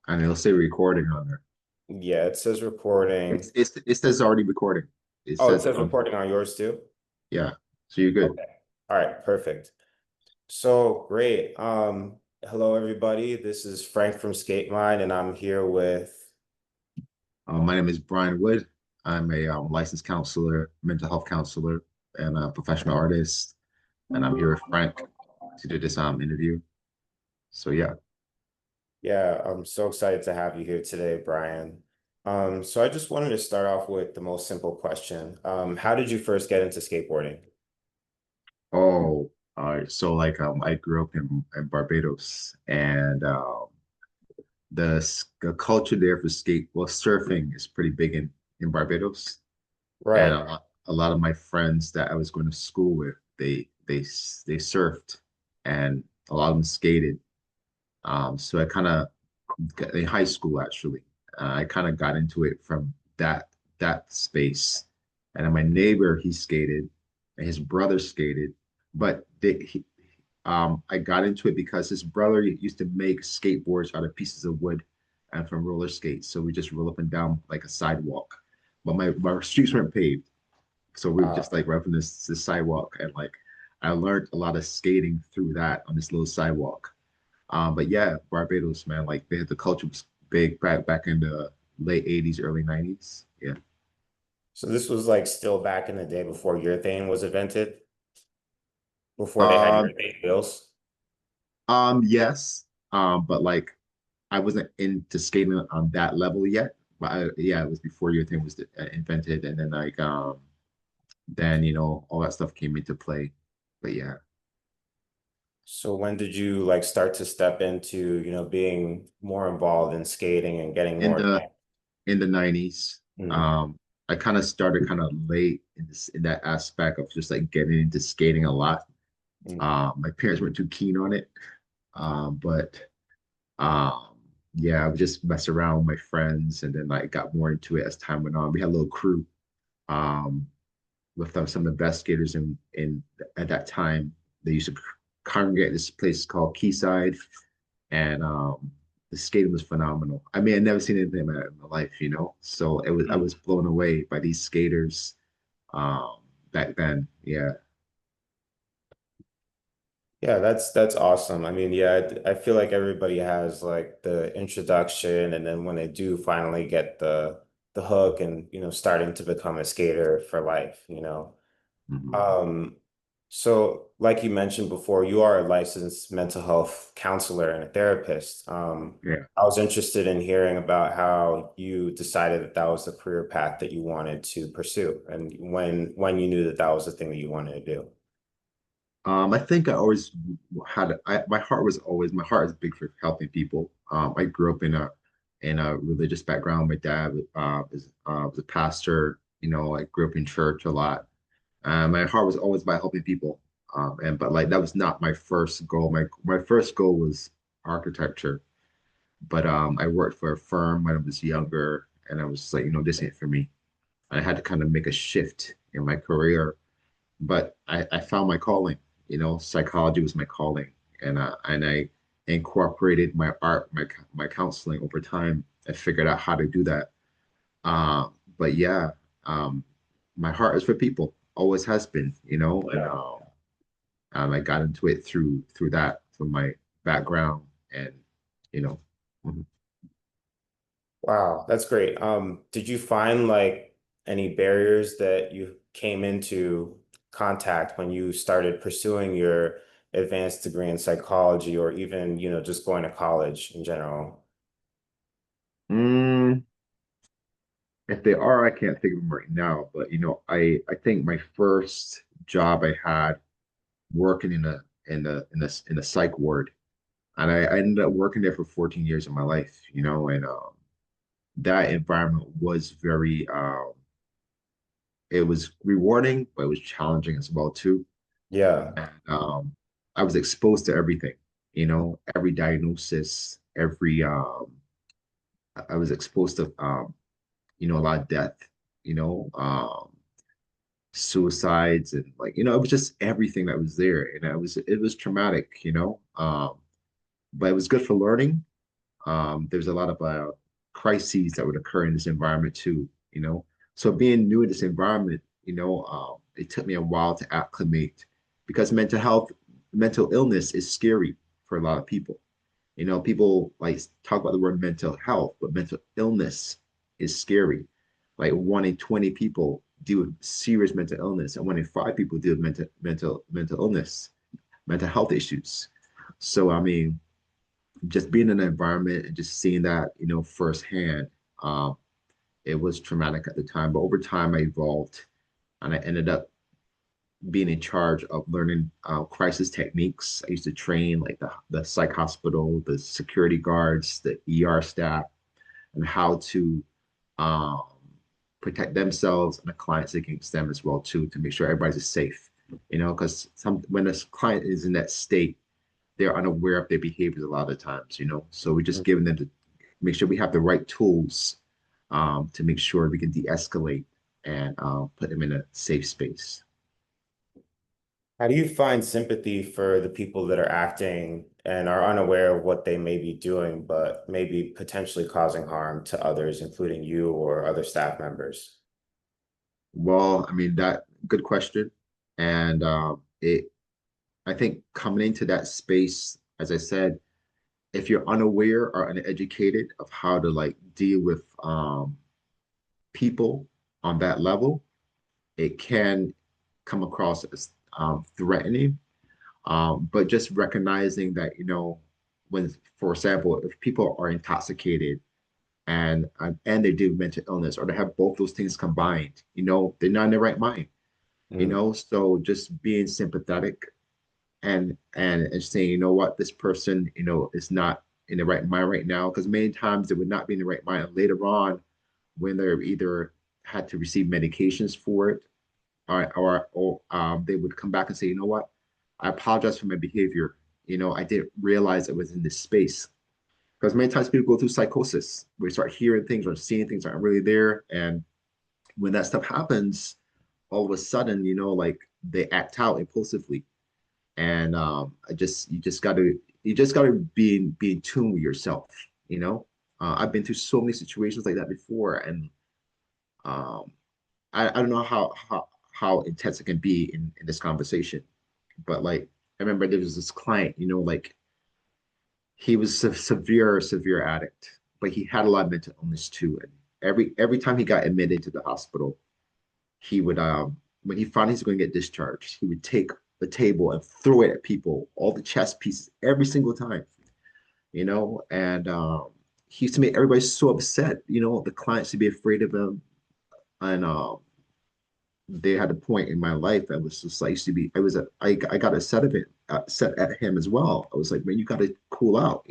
and it'll say recording on there. Yeah, it says recording. It says already recording. It Oh, it says says recording on yours too? yeah. So you're good. Okay. All right, perfect. So great. Hello everybody. This is Frank from Skate Mind, and I'm here with My name is Brian Wood. I'm a licensed counselor, mental health counselor, and a professional artist. And I'm here with Frank to do this interview. So yeah. yeah, I'm so excited to have you here today, Brian. So I just wanted to start off with the most simple question. How did you first get into skateboarding? Oh, all right. So like I grew up in Barbados, and the culture there for surfing is pretty big in Barbados. And Right. a lot of my friends that I was going to school with, they surfed, and a lot of them skated. So I kind of in high school actually, I kind of got into it from that space. And then my neighbor, he skated, and his brother skated, but I got into it because his brother used to make skateboards out of pieces of wood and from roller skates. So we just roll up and down like a sidewalk. But my streets weren't paved. So we were just like roughing this sidewalk, and like I learned a lot of skating through that on this little sidewalk. But yeah, Barbados, man, like the culture was big back in the late 80s, early 90s. Yeah. So this was like still back in the day before urethane was invented, before they had Um, urethane wheels. yes. But like I wasn't into skating on that level yet. But yeah, it was before your thing was invented, and then like then all that stuff came into play. But yeah, So when did you like start to step into, being more involved in skating and getting in more the advanced? in the 90s, Mhm. I kind of started kind of late in that aspect of just like getting into skating a lot. Mhm. My parents weren't too keen on it, but um, yeah, I would just mess around with my friends, and then I got more into it as time went on. We had a little crew um, with some of the best skaters in at that time. They used to congregate at this place called Quayside, and the skating was phenomenal. I mean, I'd never seen anything like that in my life, So I was blown away by these skaters back then. Yeah. Yeah, that's awesome. I mean, yeah, I feel like everybody has like the introduction, and then when they do finally get the hook and starting to become a skater for life. Mhm. Um, so like you mentioned before, you are a licensed mental health counselor and a therapist. Yeah. I was interested in hearing about how you decided that that was the career path that you wanted to pursue, and when you knew that that was the thing that you wanted to do. I think I always my heart is big for helping people. I grew up in a religious background. My dad was a pastor. I grew up in church a lot. My heart was always by helping people. But like that was not my first goal. My first goal was architecture. But I worked for a firm when I was younger, and I was just like, this ain't for me. I had to kind of make a shift in my career, but I found my calling. Psychology was my calling, and I incorporated my art, my counseling over time. I figured out how to do that. But yeah, um, my heart is for people, always has been, and Yeah. I got into it through that, from my background, and you know, mhm. Wow, that's great. Did you find like any barriers that you came into contact when you started pursuing your advanced degree in psychology or even, just going to college in general? Mm, if they are, I can't think of them right now. But I think my first job I had working in a psych ward, and I ended up working there for 14 years of my life. And that environment was very it was rewarding, but it was challenging as well too. Yeah. And I was exposed to everything, every diagnosis, every I was exposed to a lot of death, you know, suicides, and like it was just everything that was there, and it was traumatic, but it was good for learning. there's a lot of crises that would occur in this environment too, you know. So being new in this environment, it took me a while to acclimate because mental illness is scary for a lot of people. People like talk about the word mental health, but mental illness is scary. Like 1 in 20 people deal with serious mental illness, and 1 in 5 people deal with mental illness, mental health issues. So I mean, just being in an environment and just seeing that, firsthand, um, it was traumatic at the time. But over time, I evolved, and I ended up being in charge of learning crisis techniques. I used to train like the psych hospital, the security guards, the ER staff, and how to um, protect themselves and the clients against them as well too, to make sure everybody's safe. Because when a client is in that state, they're unaware of their behaviors a lot of the times. So we're just giving them to make sure we have the right tools to make sure we can de-escalate and put them in a safe space. How do you find sympathy for the people that are acting and are unaware of what they may be doing, but maybe potentially causing harm to others, including you or other staff members? Well, I mean, that good question. And I think coming into that space, as I said, if you're unaware or uneducated of how to like deal with people on that level, it can come across as threatening. But just recognizing that, when, for example, if people are intoxicated and they do mental illness or they have both those things combined, they're not in their right mind, Mm, so just being sympathetic and saying, what, this person, is not in the right mind right now, because many times they would not be in the right mind. And later on, when they're either had to receive medications for it, or they would come back and say, what, I apologize for my behavior. I didn't realize it was in this space. Because many times people go through psychosis. We start hearing things or seeing things that aren't really there. And when that stuff happens, all of a sudden, like they act out impulsively. And you just gotta be in tune with yourself. I've been through so many situations like that before, and um, I don't know how intense it can be in this conversation, but like I remember there was this client, like he was a severe addict, but he had a lot of mental illness too. And every time he got admitted to the hospital, he would when he found he's going to get discharged, he would take the table and throw it at people, all the chess pieces, every single time, and he used to make everybody so upset, the clients to be afraid of him. And they had a point in my life that was just like, used to be, I got set at him as well. I was like, man, you got to cool out,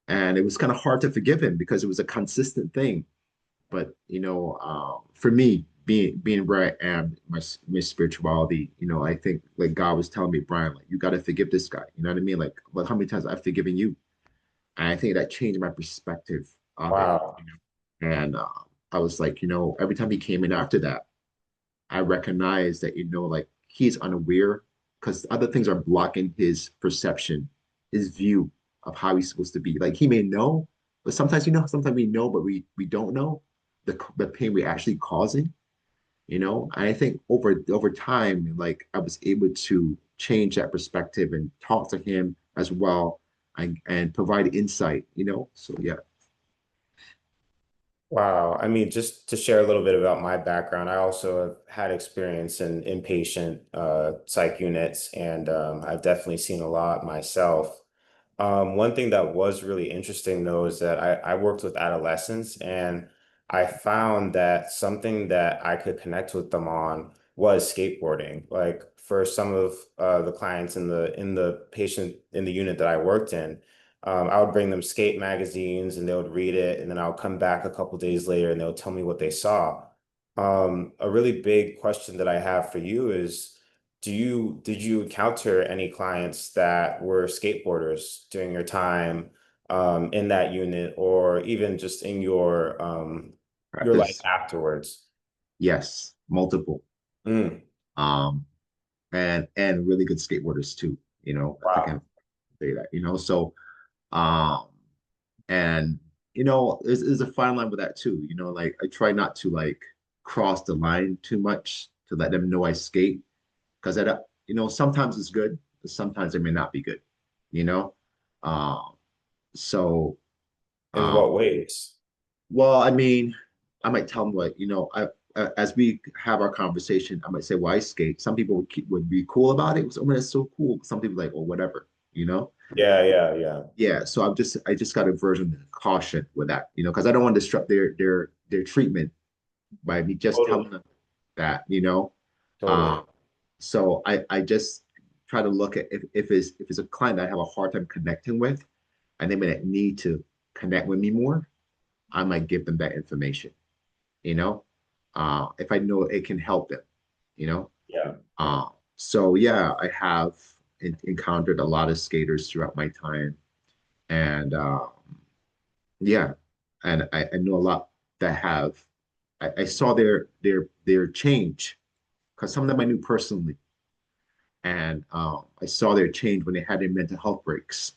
and it was kind of hard to forgive him because it was a consistent thing. But for me, being where I am, my spirituality, I think like God was telling me, Brian, like you got to forgive this guy. You know what I mean? Like, well, how many times I've forgiven you? And I think that changed my perspective of it. wow. And I was like, every time he came in after that, I recognized that, like he's unaware because other things are blocking his perception, his view of how he's supposed to be. Like he may know, but sometimes sometimes we know, but we don't know the pain we're actually causing. And I think over time, like I was able to change that perspective and talk to him as well and provide insight. So yeah. Wow. I mean, just to share a little bit about my background, I also have had experience in inpatient psych units, and I've definitely seen a lot myself. One thing that was really interesting, though, is that I worked with adolescents, and I found that something that I could connect with them on was skateboarding. Like for some of the clients in the patient in the unit that I worked in. I would bring them skate magazines and they would read it, and then I'll come back a couple days later and they'll tell me what they saw. A really big question that I have for you is, did you encounter any clients that were skateboarders during your time in that unit, or even just in your life Practice. afterwards? Yes, multiple. Mm, Um, and really good skateboarders too, if I wow. can say that. So Um, and there's a fine line with that too. Like I try not to like cross the line too much to let them know I skate because sometimes it's good, but sometimes it may not be good. You know, um, so In um, what ways? well, I mean, I might tell them what as we have our conversation, I might say, "Well, I skate." Some people would be cool about it. Oh, man, that's so cool. Some people like, "Well, whatever," you know. Yeah, yeah, yeah. Yeah, so I just got a version of caution with that, because I don't want to disrupt their treatment by me just Totally, telling them that. totally. Um, so I just try to look at if it's a client that I have a hard time connecting with, and they may need to connect with me more, I might give them that information, you know, if I know it can help them, you know. Yeah. Uh, so yeah, I have encountered a lot of skaters throughout my time, and yeah, and I know a lot that have. I saw their change because some of them I knew personally, and I saw their change when they had their mental health breaks.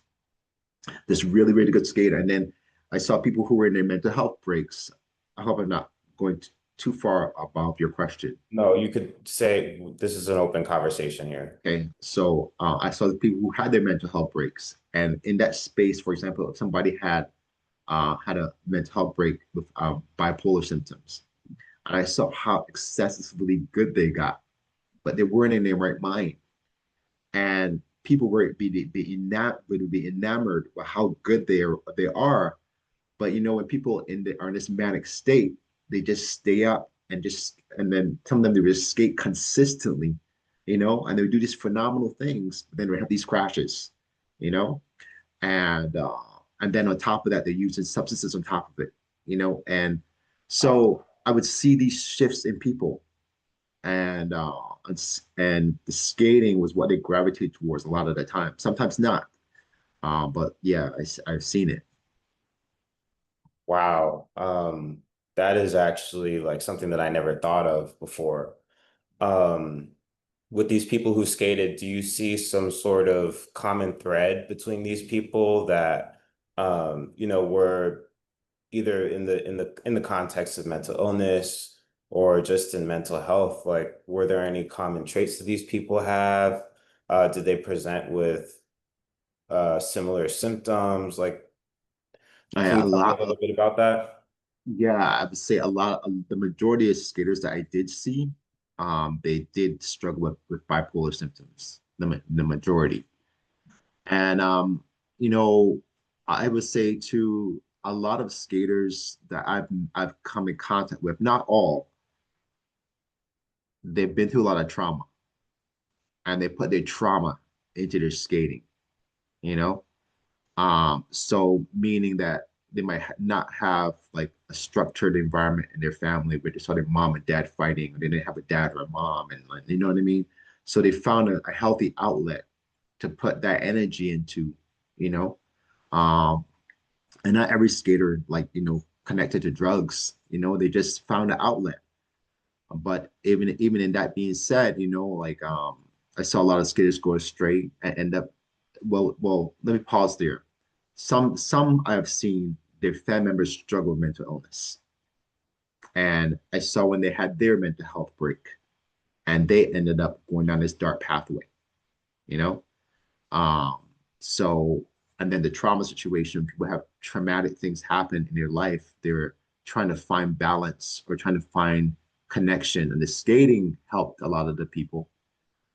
This really really good skater, and then I saw people who were in their mental health breaks. I hope I'm not going too far above your question. No, you could say this is an open conversation here. Okay, so I saw the people who had their mental health breaks, and in that space, for example, if somebody had a mental health break with bipolar symptoms, and I saw how excessively good they got, but they weren't in their right mind, and people would be enamored with how good they are. But when people are in this manic state, they just stay up and then some of them they just skate consistently, and they do these phenomenal things, but then they have these crashes, you know, and uh, and then on top of that, they're using substances on top of it, and so I would see these shifts in people, and and the skating was what they gravitate towards a lot of the time. Sometimes not, but yeah, I've seen it. Wow. That is actually like something that I never thought of before. Um, with these people who skated, do you see some sort of common thread between these people that were either in the context of mental illness or just in mental health? Like, were there any common traits that these people have? Did they present with similar symptoms? Like, can you A tell me a lot little bit about that? Yeah, I would say a lot of the majority of skaters that I did see, they did struggle with bipolar symptoms, the majority. And you know, I would say to a lot of skaters that I've come in contact with, not all, they've been through a lot of trauma and they put their trauma into their skating, you know? So meaning that they might not have like a structured environment in their family where they saw their mom and dad fighting, or they didn't have a dad or a mom, and like, you know what I mean? So they found a healthy outlet to put that energy into, you know. Um, and not every skater like, connected to drugs, they just found an outlet. But even in that being said, like I saw a lot of skaters go astray and end up let me pause there. Some I have seen their family members struggle with mental illness. And I saw when they had their mental health break and they ended up going down this dark pathway, you know? Um, so and then the trauma situation, people have traumatic things happen in their life. They're trying to find balance or trying to find connection. And the skating helped a lot of the people.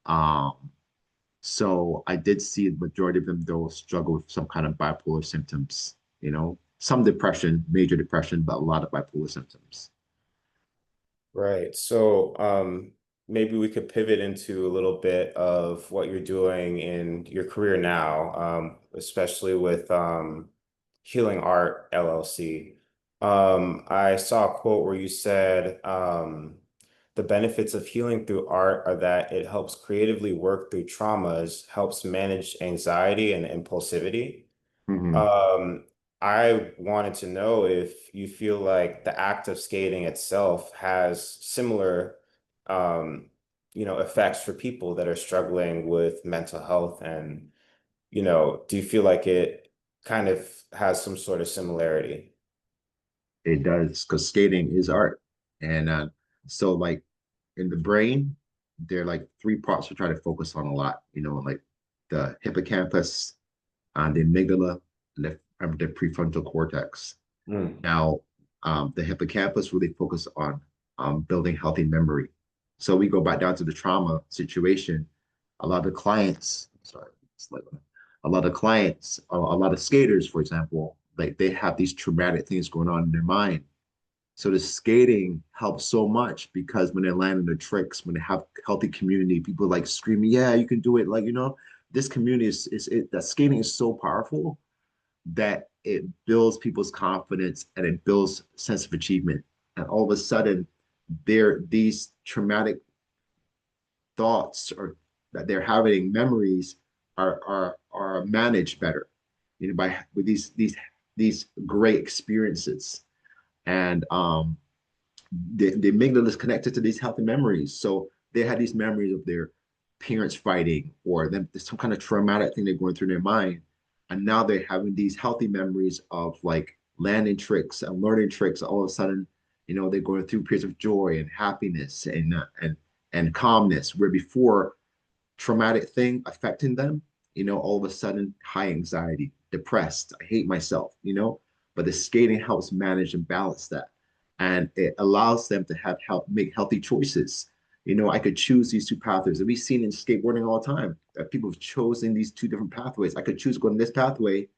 Um, so I did see the majority of them though struggle with some kind of bipolar symptoms, some depression, major depression, but a lot of bipolar symptoms. Right. So, maybe we could pivot into a little bit of what you're doing in your career now, especially with Healing Art LLC. I saw a quote where you said, the benefits of healing through art are that it helps creatively work through traumas, helps manage anxiety and impulsivity. Mhm. Um, I wanted to know if you feel like the act of skating itself has similar, um, effects for people that are struggling with mental health, and, do you feel like it kind of has some sort of similarity. It does, because skating is art. And so like in the brain, there are like three parts we try to focus on a lot, like the hippocampus, the amygdala, and the prefrontal cortex. Mm. Now, the hippocampus really focus on building healthy memory. So we go back down to the trauma situation. A lot of clients, sorry, it's like a lot of clients, a lot of skaters, for example, like they have these traumatic things going on in their mind. So the skating helps so much because when they're landing the tricks, when they have healthy community, people like screaming, "Yeah, you can do it!" Like this community that skating is so powerful that it builds people's confidence and it builds sense of achievement. And all of a sudden, these traumatic thoughts or that they're having memories are managed better, by with these great experiences. And the amygdala is connected to these healthy memories. So they had these memories of their parents fighting or them some kind of traumatic thing they're going through in their mind. And now they're having these healthy memories of like landing tricks and learning tricks. All of a sudden, they're going through periods of joy and happiness and calmness, where before traumatic thing affecting them, all of a sudden high anxiety, depressed, I hate myself, but the skating helps manage and balance that. And it allows them to make healthy choices. I could choose these two pathways. And we've seen in skateboarding all the time that people have chosen these two different pathways. I could choose going this pathway,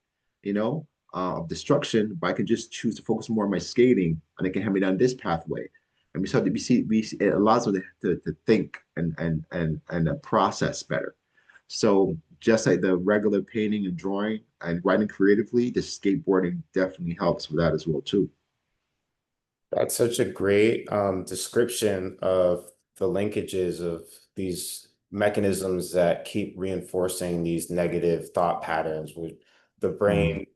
of destruction, but I can just choose to focus more on my skating and it can have me down this pathway. And we see it allows them to think and process better. So just like the regular painting and drawing and writing creatively, the skateboarding definitely helps with that as well too. That's such a great description of the linkages of these mechanisms that keep reinforcing these negative thought patterns where the Mhm, brain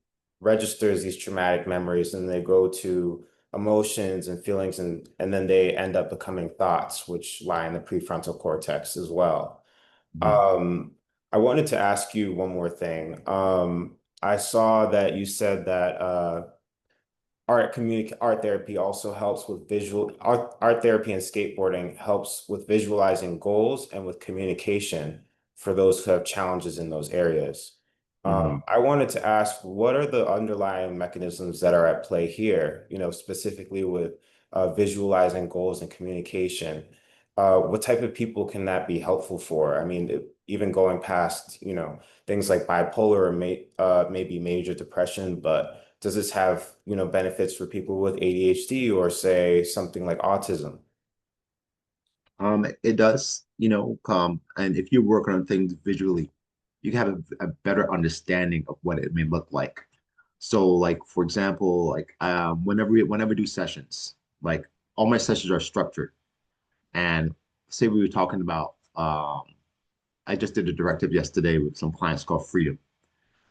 registers these traumatic memories and they go to emotions and feelings and then they end up becoming thoughts, which lie in the prefrontal cortex as well. mhm, Um, I wanted to ask you one more thing. I saw that you said that art therapy also helps with art therapy and skateboarding helps with visualizing goals and with communication for those who have challenges in those areas. mhm. I wanted to ask, what are the underlying mechanisms that are at play here, specifically with visualizing goals and communication? What type of people can that be helpful for? I mean, even going past, things like bipolar or maybe major depression, but does this have, benefits for people with ADHD or say something like autism? It does, and if you're working on things visually, you can have a better understanding of what it may look like. So, like for example, like whenever we do sessions, like all my sessions are structured. And say we were talking about, I just did a directive yesterday with some clients called Freedom.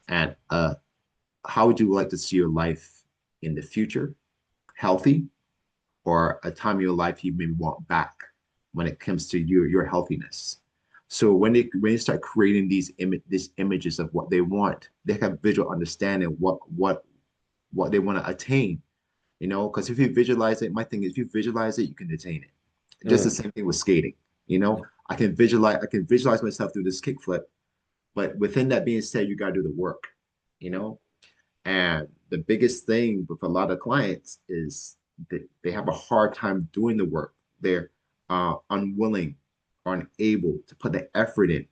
And how would you like to see your life in the future? Healthy, or a time in your life you maybe want back when it comes to your healthiness. So when they start creating these images of what they want, they have visual understanding what they want to attain. Because if you visualize it, my thing is if you visualize it, you can attain it. Just the Mm, same thing with skating. I can visualize myself through this kickflip, but within that being said, you got to do the work. You know, and the biggest thing with a lot of clients is that they have a hard time doing the work. They're unwilling or unable to put the effort in.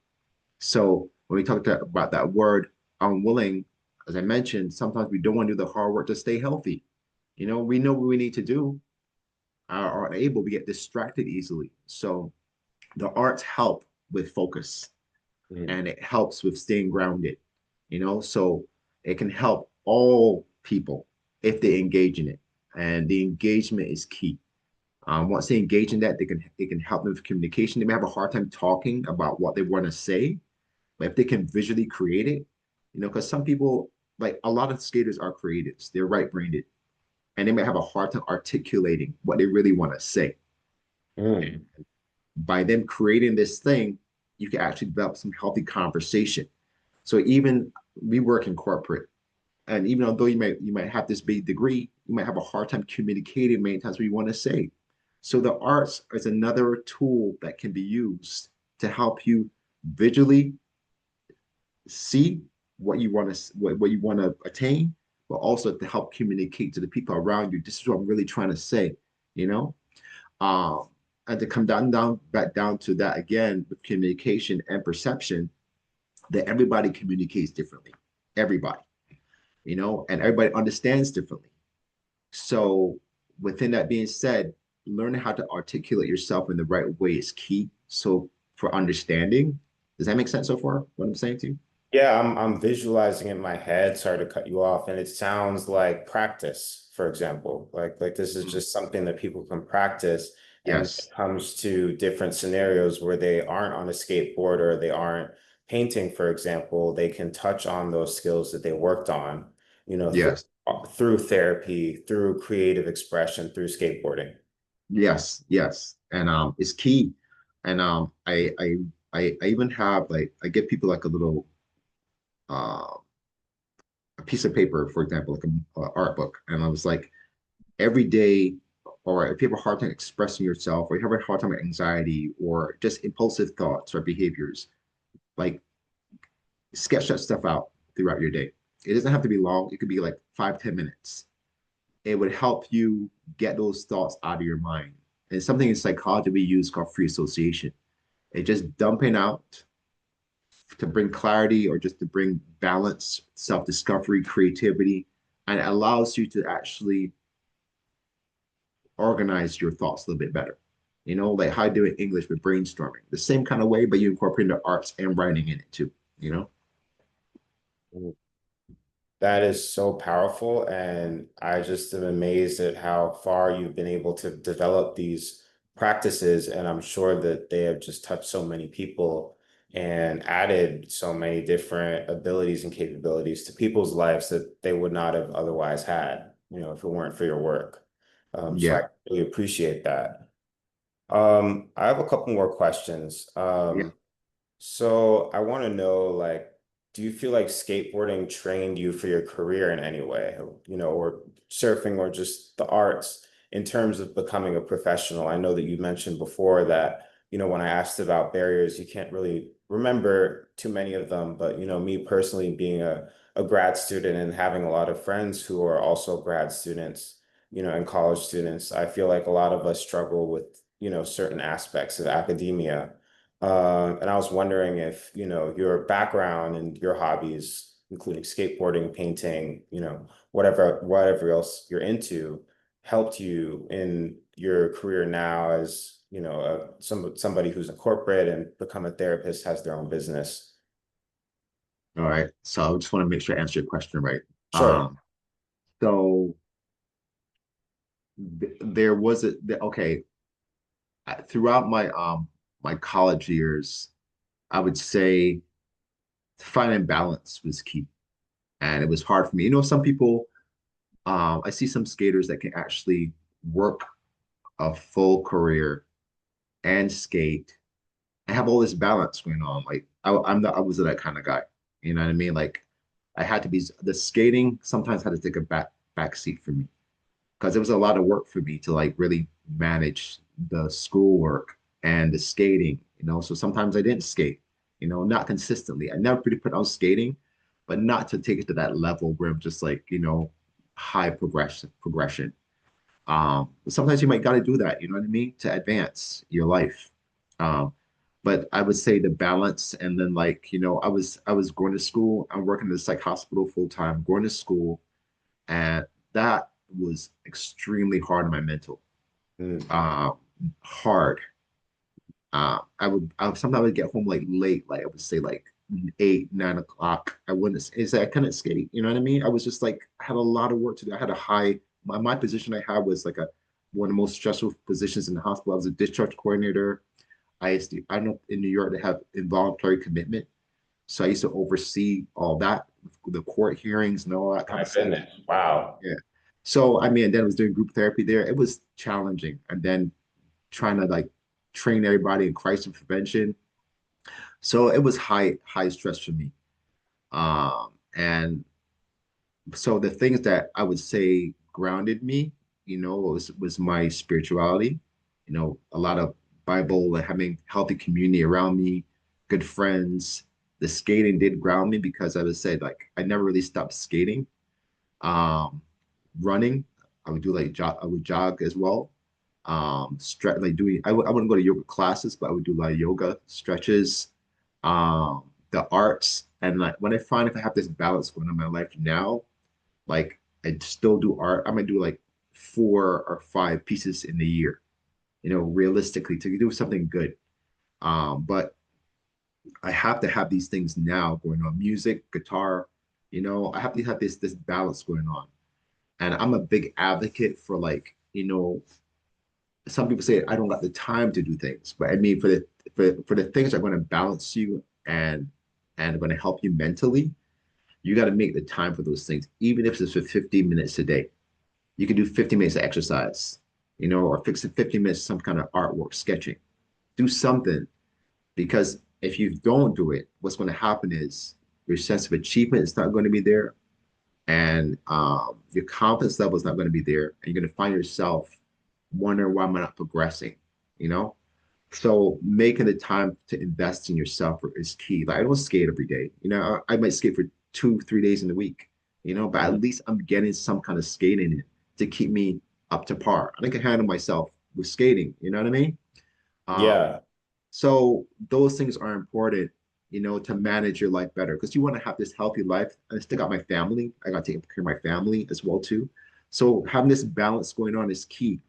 So when we about that word unwilling, as I mentioned, sometimes we don't want to do the hard work to stay healthy. We know what we need to do, are unable, we get distracted easily. So the arts help with focus mm, and it helps with staying grounded, so it can help all people if they engage in it. And the engagement is key. Once they engage in that, they can help them with communication. They may have a hard time talking about what they want to say, but if they can visually create it, because some people, like a lot of skaters are creatives, they're right-brained, and they may have a hard time articulating what they really want to say. And mm. by them creating this thing, you can actually develop some healthy conversation. So even we work in corporate, And even although you might have this big degree, you might have a hard time communicating many times what you want to say. So the arts is another tool that can be used to help you visually see what you want to attain, but also to help communicate to the people around you. This is what I'm really trying to say, you know? Um, and to come back down to that again with communication and perception, that everybody communicates differently. Everybody, and everybody understands differently. So within that being said, learning how to articulate yourself in the right way is key. So for understanding, does that make sense so far? What I'm saying to you? Yeah, I'm visualizing in my head. Sorry to cut you off, and it sounds like practice, for example. Like this is Mm. just something that people can practice, and when it Yes, comes to different scenarios where they aren't on a skateboard or they aren't painting, for example, they can touch on those skills that they worked on, yes, through therapy, through creative expression, through skateboarding. yes, yes. And it's key. And I even have like I give people like a little uh a piece of paper, for example, like a art book, and I was like, every day, or if you have a hard time expressing yourself, or you have a hard time with anxiety, or just impulsive thoughts or behaviors, like sketch that stuff out throughout your day. It doesn't have to be long. It could be like 5, 10 minutes. It would help you get those thoughts out of your mind. And something in psychology we use called free association. It just dumping out to bring clarity or just to bring balance, self-discovery, creativity, and it allows you to actually organize your thoughts a little bit better. Like how I do in English with brainstorming, the same kind of way, but you incorporate the arts and writing in it too, you know? That is so powerful. And I just am amazed at how far you've been able to develop these practices. And I'm sure that they have just touched so many people and added so many different abilities and capabilities to people's lives that they would not have otherwise had, if it weren't for your work. So I Yeah, really appreciate that. I have a couple more questions. yeah. So I want to know, like, do you feel like skateboarding trained you for your career in any way, or surfing or just the arts in terms of becoming a professional? I know that you mentioned before that, when I asked about barriers, you can't really remember too many of them, but, me personally being a grad student and having a lot of friends who are also grad students, and college students, I feel like a lot of us struggle with, certain aspects of academia. And I was wondering if, your background and your hobbies, including skateboarding, painting, whatever else you're into, helped you in your career now as, somebody who's in corporate and become a therapist, has their own business. All right. So I just want to make sure I answer your question right. Sure. So there was okay, throughout my college years, I would say finding balance was key. And it was hard for me. Some people, I see some skaters that can actually work a full career and skate and have all this balance going on. Like I was that kind of guy. You know what I mean? Like I had to be the skating sometimes had to take a back seat for me because it was a lot of work for me to like really manage the schoolwork and the skating. So sometimes I didn't skate. Not consistently. I never really put on skating, but not to take it to that level where I'm just like high progression. Sometimes you might got to do that, you know what I mean, to advance your life. Um, but I would say the balance, and then like I was going to school. I'm working in the psych hospital full time, going to school, and that was extremely hard on my mental. Mm. Uh, Hard. I would sometimes get home like late, like I would say like 8, 9 o'clock. I wouldn't say I couldn't skate. You know what I mean? I was just like I had a lot of work to do. I had a high my position I had was like one of the most stressful positions in the hospital. I was a discharge coordinator. I know in New York they have involuntary commitment. So I used to oversee all that, the court hearings and all that kind My of stuff. goodness. Wow. Yeah. So I mean, then I was doing group therapy there. It was challenging. And then trying to like train everybody in crisis prevention. So it was high stress for me. And So the things that I would say grounded me, was my spirituality. A lot of Bible, like having healthy community around me, good friends. The skating did ground me because I would say like I never really stopped skating. Um, Running, I would do like I would jog as well. Like doing, I wouldn't go to yoga classes, but I would do like yoga stretches, the arts, and like when I find if I have this balance going on in my life now, like I still do art. I might do like 4 or 5 pieces in a year, realistically to do something good. But I have to have these things now going on, music, guitar, I have to have this balance going on. And I'm a big advocate for like, some people say I don't got the time to do things, but I mean for the things that are going to balance you and going to help you mentally, you got to make the time for those things, even if it's for 15 minutes a day. You can do 50 minutes of exercise, or fix it 50 minutes some kind of artwork, sketching. Do something because if you don't do it, what's going to happen is your sense of achievement is not going to be there, and your confidence level is not going to be there, and you're going to find yourself wondering why am I not progressing, you know? So making the time to invest in yourself is key. Like I don't skate every day, I might skate for 2, 3 days in the week, but at least I'm getting some kind of skating in to keep me up to par. I can handle myself with skating, you know what I mean? Um, Yeah. so those things are important, to manage your life better because you want to have this healthy life. I still got my family. I got to take care of my family as well too. So having this balance going on is key,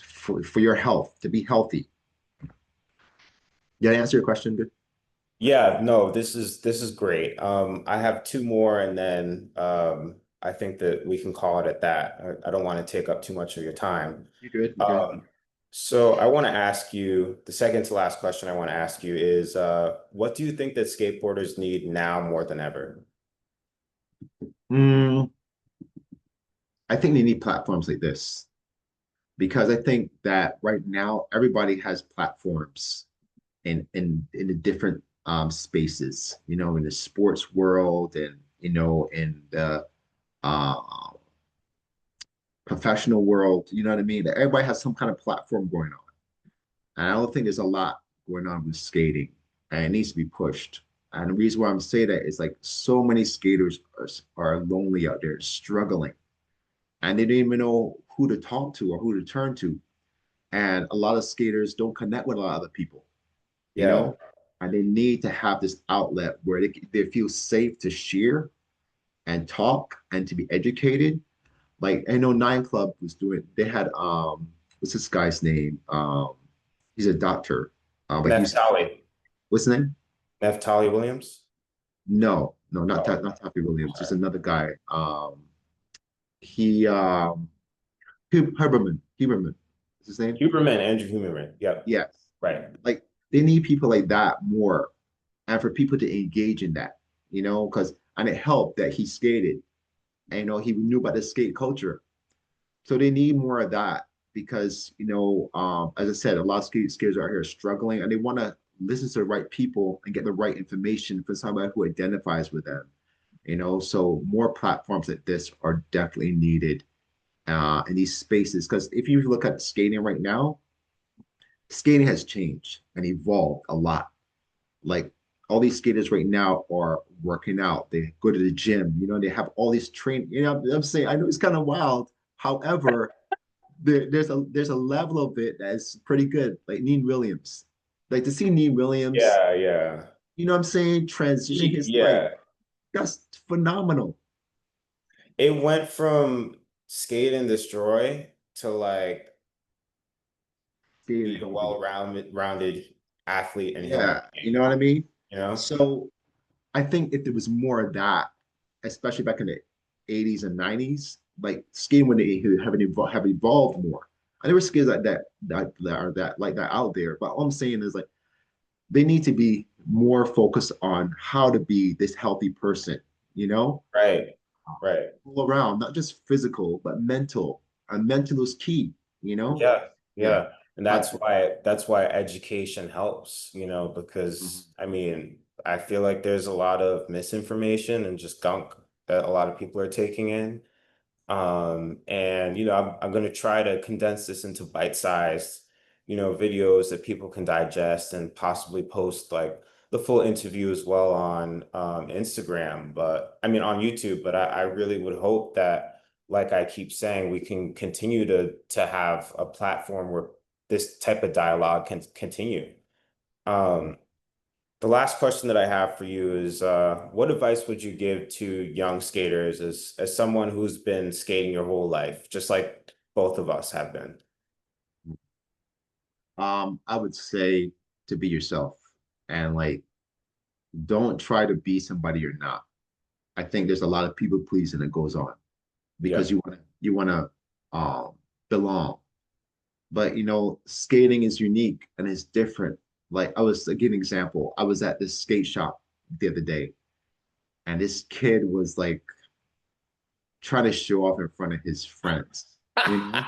for your health to be healthy. Yeah, answer your question, good. Yeah, no, this is great. I have two more and then I think that we can call it at that. I don't want to take up too much of your time. You're good. You're good. Um, so I want to ask you, the second to last question I want to ask you is what do you think that skateboarders need now more than ever? Mm, I think they need platforms like this because I think that right now everybody has platforms in the different spaces, in the sports world and in the uh, professional world. You know what I mean? That everybody has some kind of platform going on, and I don't think there's a lot going on with skating, and it needs to be pushed. And the reason why I'm saying that is like so many skaters are lonely out there, struggling, and they don't even know who to talk to or who to turn to. And a lot of skaters don't connect with a lot of other people, you Yeah. know, and they need to have this outlet where they feel safe to share and talk and to be educated. Like I know Nine Club was doing, they had what's this guy's name? He's a doctor. But he's Neftali. what's his name? Neftali Williams? No, no, Oh, not Taffy Williams. okay. Just another guy. He Huberman. Is his name? Huberman, Andrew Huberman. Yep. Yes. Right. Like they need people like that more, and for people to engage in that, because and it helped that he skated, and he knew about the skate culture. So they need more of that because as I said, a lot of skaters out here are struggling, and they want to listen to the right people and get the right information for somebody who identifies with them. So more platforms like this are definitely needed in these spaces because if you look at skating right now, skating has changed and evolved a lot. Like all these skaters right now are working out. They go to the gym, they have all these train. I'm saying I know it's kind of wild. However, there's a level of it that's pretty good. Like Neen Williams. Like to see Neen Williams, Yeah, yeah. what I'm saying, transition his like Yeah. that's phenomenal. It went from skate and destroy to like Skating be a healthy. rounded athlete and human Yeah, you know being, what I mean? you know? So I think if there was more of that, especially back in the 80s and 90s, like skating when they have evolved more. And there were skills like that are that like that out there. But all I'm saying is like they need to be more focused on how to be this healthy person, you know, Right. Right. all around, not just physical, but mental. And mental is key, you know? Yeah. Yeah. Yeah. And But that's why education helps, mhm. because I mean, I feel like there's a lot of misinformation and just gunk that a lot of people are taking in. And I'm going to try to condense this into bite-sized, videos that people can digest and possibly post like the full interview as well on Instagram, but I mean on YouTube. But I really would hope that, like I keep saying, we can continue to have a platform where this type of dialogue can continue. Um, the last question that I have for you is, what advice would you give to young skaters as someone who's been skating your whole life, just like both of us have been? I would say to be yourself and like don't try to be somebody you're not. I think there's a lot of people pleasing that goes on Yeah, because you wanna belong. But skating is unique and it's different. Like I give an example. I was at this skate shop the other day, and this kid was like trying to show off in front of his friends, you know?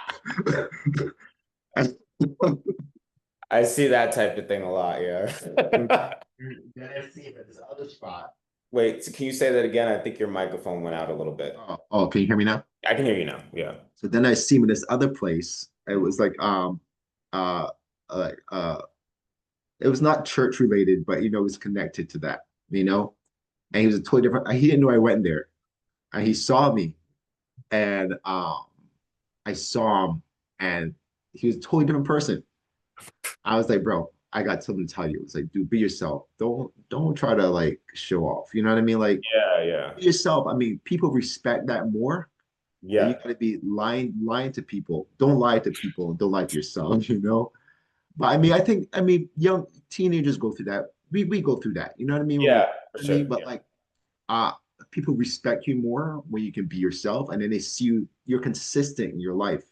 And I see that type of thing a lot. Yeah. then I see him at this other spot. Wait, so can you say that again? I think your microphone went out a little bit. Oh, can you hear me now? I can hear you now. Yeah. So then I see him in this other place. It was like uh uh uh it was not church related, but it was connected to that, you know. And he was a totally different. He didn't know I went there, and he saw me, and I saw him, and he was a totally different person. I was like, bro, I got something to tell you. It's like, dude, be yourself. Don't try to like show off. You know what I mean? Like, Yeah, yeah. be yourself. I mean, people respect that more. And you Yeah. gotta be lying to people. Don't lie to people and don't lie to yourself, you know? But I mean, young teenagers go through that. We go through that. You know what I mean? When we, Yeah, for I mean, sure. but Yeah. like uh people respect you more when you can be yourself and then they see you're consistent in your life.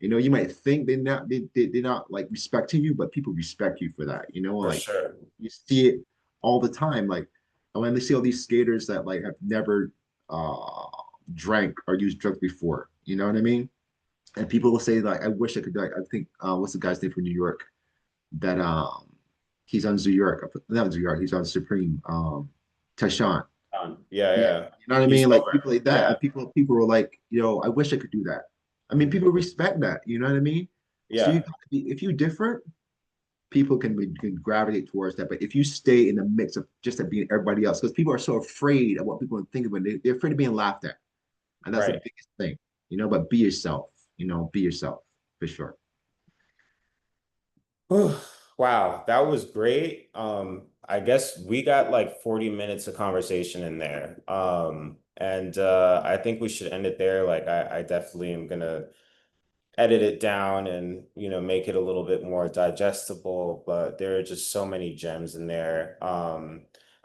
You might think they're not like respecting you, but people respect you for that. For Like sure. you see it all the time. Like when they see all these skaters that like have never uh drank or used drugs before, you know what I mean? And people will say like, I wish I could do like I think what's the guy's name from New York that he's on New York, not New York, he's on Supreme, Tyshawn. Yeah, Yeah, yeah. you know what I He's mean? Like sober. people like that, Yeah. and people were like, I wish I could do that. I mean, Mhm. people respect that. You know what I mean? So Yeah. if you're different, people can gravitate towards that. But if you stay in the mix of just of being everybody else, because people are so afraid of what people are thinking when they're afraid of being laughed at, and that's the Right. biggest thing. But be yourself. Be yourself for sure. Whew. Wow, that was great. I guess we got like 40 minutes of conversation in there. And I think we should end it there. Like I definitely am gonna edit it down and make it a little bit more digestible, but there are just so many gems in there.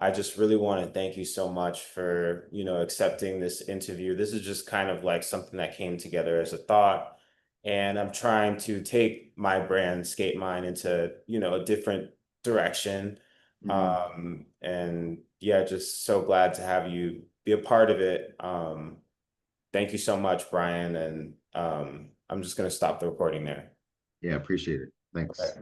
I just really want to thank you so much for accepting this interview. This is just kind of like something that came together as a thought, and I'm trying to take my brand Skate Mine into a different direction. Mhm. And yeah, just so glad to have you be a part of it. Thank you so much, Brian. And I'm just going to stop the recording there. Yeah, appreciate it. Thanks. Okay.